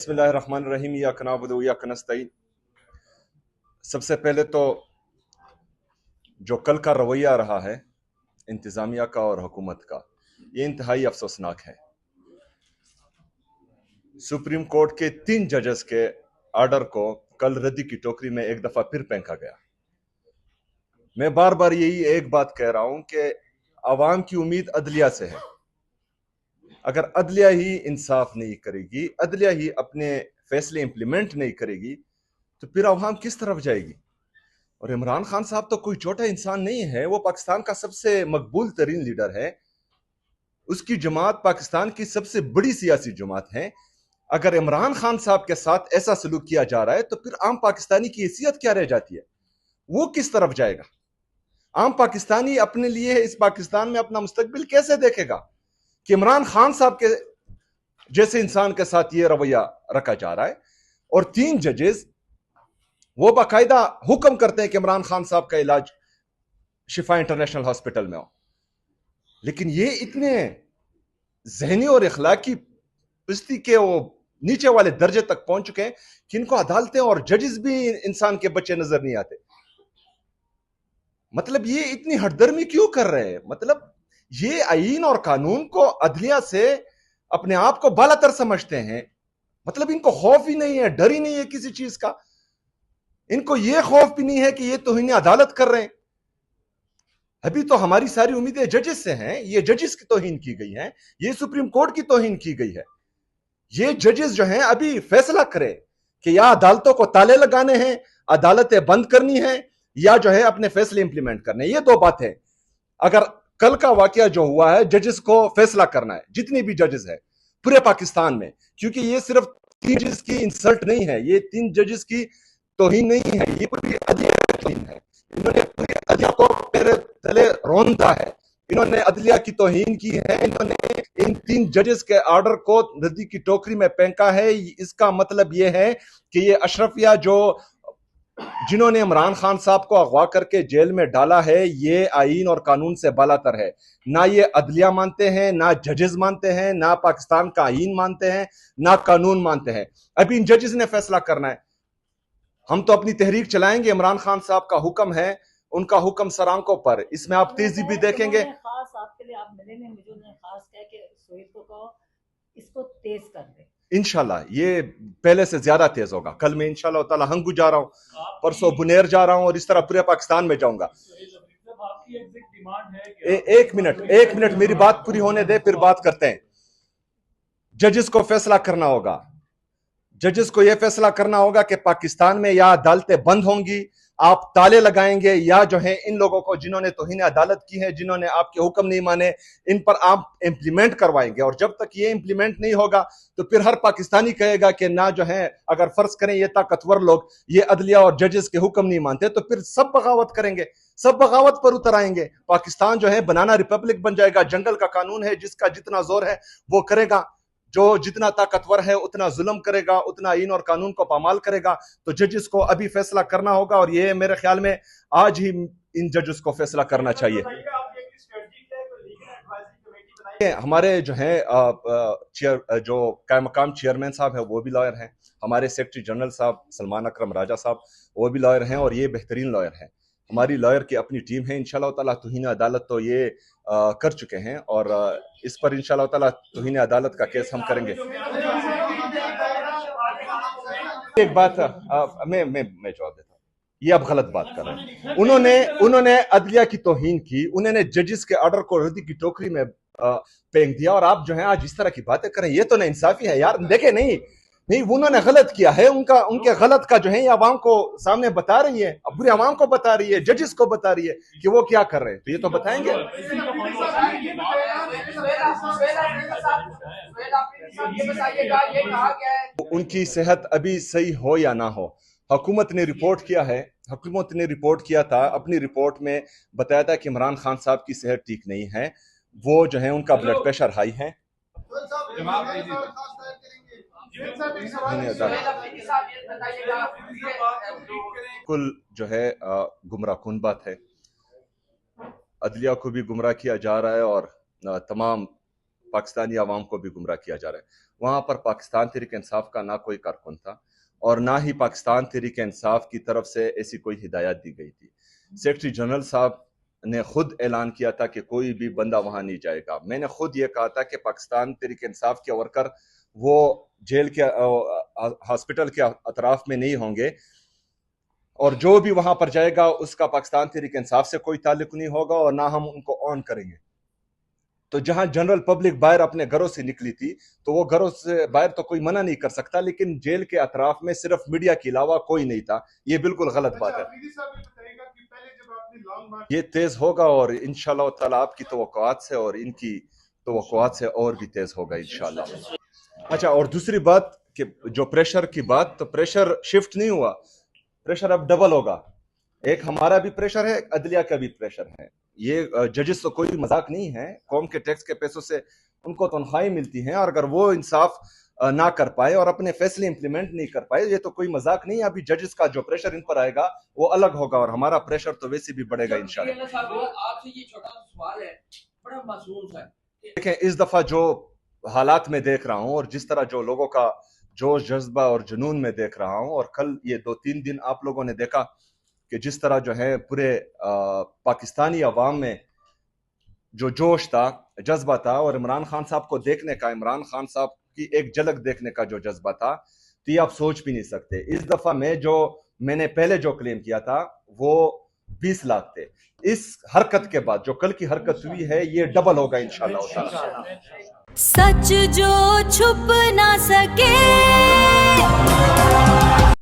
बिस्मिल्लाहिर्रहमानिर्रहीम इय्याका नअबुदु व इय्याका नस्तईन। सबसे पहले तो जो कल का रवैया रहा है इंतज़ामिया का और हुकूमत का, ये इंतहाई अफसोसनाक है। सुप्रीम कोर्ट के 3 जजेस के आर्डर को कल रद्दी की टोकरी में एक दफा फिर फेंका गया। मैं बार बार यही एक बात कह रहा हूं कि आवाम की उम्मीद अदलिया से है। अगर अदलिया ही इंसाफ नहीं करेगी, अदलिया ही अपने फैसले इंप्लीमेंट नहीं करेगी, तो फिर आवाम किस तरफ जाएगी। और इमरान खान साहब तो कोई छोटा इंसान नहीं है, वो पाकिस्तान का सबसे मकबूल तरीन लीडर है। उसकी जमात पाकिस्तान की सबसे बड़ी सियासी जमात है। अगर इमरान खान साहब के साथ ऐसा सलूक किया जा रहा है तो फिर आम पाकिस्तानी की हैसियत क्या रह जाती है? वो किस तरफ जाएगा? आम पाकिस्तानी अपने लिए इस पाकिस्तान में अपना मुस्तकबिल कैसे देखेगा कि इमरान खान साहब के जैसे इंसान के साथ ये रवैया रखा जा रहा है? और 3 जजेस वो बाकायदा हुक्म करते हैं कि इमरान खान साहब का इलाज शिफा इंटरनेशनल हॉस्पिटल में हो, लेकिन ये इतने जहनी और इखलाकी पिस्ती के वो नीचे वाले दर्जे तक पहुंच चुके हैं कि इनको अदालतें और जजेस भी इंसान के बच्चे नजर नहीं आते। मतलब ये इतनी हठधर्मी क्यों कर रहे हैं? मतलब ये आईन और कानून को अदलिया से अपने आप को बालातर समझते हैं। मतलब इनको खौफ ही नहीं है, डर ही नहीं है किसी चीज का। इनको ये खौफ भी नहीं है कि ये तौहीन अदालत कर रहे हैं। अभी तो हमारी सारी उम्मीदें जजेस से हैं। ये जजेस की तौहीन की गई है, ये सुप्रीम कोर्ट की तौहीन की गई है। ये जजेस जो हैं अभी फैसला करें कि या अदालतों को ताले लगाने हैं, अदालतें बंद करनी है, या जो है अपने फैसले इंप्लीमेंट करने। ये 2 बातें। अगर कल का वाकया जो हुआ है, जजेस को फैसला करना है, जितनी भी जजेस है पूरे पाकिस्तान में, क्योंकि ये सिर्फ 3 जजेस की इंसल्ट नहीं है, ये 3 जजेस की तौहीन नहीं है, ये पूरी अदलिया की तौहीन है। इन्होंने पूरी अदलिया को मेरे तले रौंदा है, इन्होंने अदलिया की तौहीन की है, इन्होंने इन 3 जजेस के ऑर्डर को रद्दी की टोकरी में फेंका है। इसका मतलब यह है कि ये अशरफिया जो जिन्होंने इमरान खान साहब को अगवा करके जेल में डाला है, ये आईन और कानून से बालातर है। ना ये अदलिया मानते हैं, ना जजेस मानते हैं, ना पाकिस्तान का आईन मानते हैं, ना कानून मानते हैं। अभी इन जजेस ने फैसला करना है। हम तो अपनी तहरीक चलाएंगे, इमरान खान साहब का हुक्म है, उनका हुक्म सरांकों पर। इसमें आप तेजी भी देखेंगे। खास आपके लिए आप मिले नहीं, मुझे उन्होंने खास कहा कि सोहेल को कहो इसको तेज कर दे। इंशाल्लाह ये पहले से ज्यादा तेज होगा। कल मैं इंशाल्लाह ताला हंगू जा रहा हूँ, परसों बुनेर जा रहा हूँ, और इस तरह पूरे पाकिस्तान में जाऊंगा। एक मिनट मेरी बात पूरी होने दे, फिर बात करते हैं। जजेस को फैसला करना होगा। जजेस को यह फैसला करना होगा कि पाकिस्तान में या अदालतें बंद होंगी, आप ताले लगाएंगे, या जो है इन लोगों को जिन्होंने तौहीन अदालत की है, जिन्होंने आपके हुक्म नहीं माने, इन पर आप इंप्लीमेंट करवाएंगे। और जब तक ये इंप्लीमेंट नहीं होगा तो फिर हर पाकिस्तानी कहेगा कि ना जो है, अगर फर्ज करें ये ताकतवर लोग ये अदलिया और जजेस के हुक्म नहीं मानते, तो फिर सब बगावत करेंगे, सब बगावत पर उतर आएंगे। पाकिस्तान जो है बनाना रिपब्लिक बन जाएगा। जंगल का कानून है, जिसका जितना जोर है वो करेगा, जो जितना ताकतवर है उतना जुल्म करेगा, उतना आईन और कानून को पामाल करेगा। तो जजेस को अभी फैसला करना होगा, और ये मेरे ख्याल में आज ही इन जजेस को फैसला करना चाहिए। हमारे जो है जो कायम मकाम चेयरमैन साहब है वो भी लॉयर हैं, हमारे सेक्रेटरी जनरल साहब सलमान अकरम राजा साहब वो भी लॉयर हैं, और ये बेहतरीन लॉयर हैं। हमारी लॉयर की अपनी टीम है। इंशाल्लाह ताला तौहीन अदालत तो ये कर चुके हैं, और इस पर इंशाल्लाह ताला तौहीन अदालत का केस हम करेंगे। एक बात मैं जवाब देता हूँ, ये आप गलत बात कर रहे हैं। उन्होंने अदलिया की तौहीन की, उन्होंने जजेस के ऑर्डर को रद्दी की टोकरी में फेंक दिया, और आप जो है आज इस तरह की बातें करें, ये तो ना इंसाफी है यार। देखे नहीं उन्होंने गलत किया है, उनके गलत का जो है ये आवाम को सामने बता रही है, अब पूरी आवाम को बता रही है, जजेस को बता रही है कि वो क्या कर रहे हैं, तो ये तो बताएंगे। उनकी सेहत अभी सही हो या ना हो, हुकूमत ने रिपोर्ट किया है, हुकूमत ने रिपोर्ट किया था, अपनी रिपोर्ट में बताया था कि इमरान खान साहब की सेहत ठीक नहीं है, वो जो है उनका ब्लड प्रेशर हाई है। कुल जो है गुमराह कुन बात है। अदलिया को भी गुमराह किया जा रहा है, और तमाम पाकिस्तानी आवाम को भी गुमराह किया जा रहा है। वहाँ पर पाकिस्तान तहरीक इंसाफ का ना कोई कारकुन था और ना ही पाकिस्तान तहरीक इंसाफ की तरफ से ऐसी कोई हिदायत दी गई थी। सेक्रेटरी जनरल साहब ने खुद ऐलान किया था कि कोई भी बंदा वहाँ नहीं जाएगा। मैंने खुद ये कहा था कि पाकिस्तान तहरीक इंसाफ के वर्कर वो जेल के हॉस्पिटल के अतराफ में नहीं होंगे और जो भी वहां पर जाएगा उसका पाकिस्तान तहरीक इंसाफ से कोई ताल्लुक नहीं होगा और ना हम उनको ऑन करेंगे। तो जहां जनरल पब्लिक बाहर अपने घरों से निकली थी तो वो घरों से बाहर तो कोई मना नहीं कर सकता, लेकिन जेल के अतराफ में सिर्फ मीडिया के अलावा कोई नहीं था। ये बिल्कुल गलत बात है। ये तेज होगा और इंशाल्लाह ताला आपकी तवक्कुआत से और इनकी तवक्कुआत से और भी तेज होगा इंशाल्लाह। अच्छा, और दूसरी बात कि जो प्रेशर की बात, तो प्रेशर शिफ्ट नहीं हुआ, प्रेशर अब डबल होगा। एक हमारा भी प्रेशर है, अदलिया का भी प्रेशर है। ये जजेस तो कोई मजाक नहीं है, कौम के टैक्स के पैसों से उनको तनख्वाहें मिलती हैं और अगर वो इंसाफ ना कर पाए और अपने फैसले इंप्लीमेंट नहीं कर पाए, ये तो कोई मजाक नहीं है। अभी जजेस का जो प्रेशर इन पर आएगा वो अलग होगा और हमारा प्रेशर तो वैसे भी बढ़ेगा इंशाल्लाह। आपसे ये छोटा सा सवाल है, बड़ा मासूम सा। देखें, इस दफा जो हालात में देख रहा हूं और जिस तरह जो लोगों का जोश जज्बा और जुनून में देख रहा हूं, और कल ये 2-3 दिन आप लोगों ने देखा कि जिस तरह जो है पूरे पाकिस्तानी अवाम में जो जोश था, जज्बा था, और इमरान खान साहब को देखने का, इमरान खान साहब की एक झलक देखने का जो जज्बा था, तो ये आप सोच भी नहीं सकते। इस दफा मैंने पहले जो क्लेम किया था वो 20 लाख थे। इस हरकत के बाद जो कल की हरकत हुई है ये डबल होगा इंशाल्लाह। सच जो छुप ना सके